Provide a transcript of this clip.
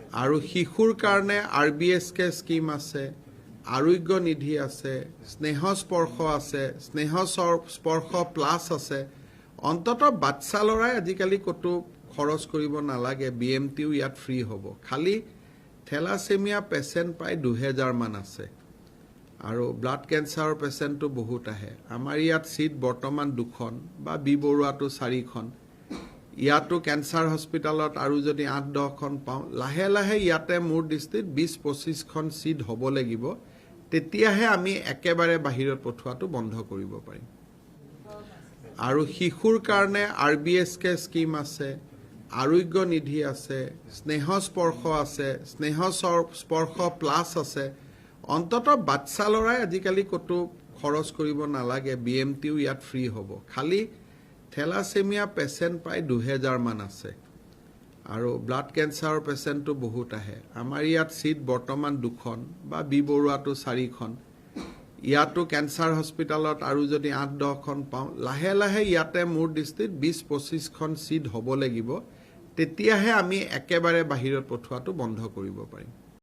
আৰু শিশুৰ কাৰণে RBSK স্কিম আছে, আৰোগ্য নিধি আছে, স্নেহ স্পৰ্শ আছে, স্নেহ স্পৰ্শ প্লাছ আছে। অন্ততঃ বাচ্চা ল'ৰাই আজিকালি ক'তো খৰচ কৰিব নালাগে, BMTও ইয়াত ফ্ৰী হ'ব। খালি থেলাছেমিয়া পেচেণ্ট প্ৰায় 2000 মান আছে আৰু ব্লাড কেঞ্চাৰৰ পেচেণ্টটো বহুত আহে। আমাৰ ইয়াত চিট বৰ্তমান 2খন বা বি বৰুৱাটো 4খন। ইয়াতো কেঞ্চাৰ হস্পিটেলত আৰু যদি 8-10খন পাওঁ, লাহে লাহে ইয়াতে মোৰ দৃষ্টিত 20-25খন চিট হ'ব লাগিব। তেতিয়াহে আমি একেবাৰে বাহিৰত পঠোৱাটো বন্ধ কৰিব পাৰিম। আৰু শিশুৰ কাৰণে RBSK স্কিম আছে, আৰোগ্য নিধি আছে, স্নেহ স্পৰ্শ আছে, স্নেহ স্পৰ্শ প্লাছ আছে। অন্ততঃ বাচ্চা ল'ৰাই আজিকালি ক'তো খৰচ কৰিব নালাগে, BMTও ইয়াত ফ্ৰী হ'ব। খালি থেলাছেমিয়া পেচেণ্ট প্ৰায় 2000 মান আছে আৰু ব্লাড কেঞ্চাৰৰ পেচেণ্টটো বহুত আহে। আমাৰ ইয়াত চিট বৰ্তমান 2খন বা বি বৰুৱাটো 4খন। ইয়াতো কেঞ্চাৰ হস্পিটেলত আৰু যদি 8-10খন পাওঁ, লাহে লাহে ইয়াতে মোৰ দৃষ্টিত 20-25খন চিট হ'ব লাগিব। তেতিয়াহে আমি একেবাৰে বাহিৰত পঠোৱাটো বন্ধ কৰিব পাৰিম।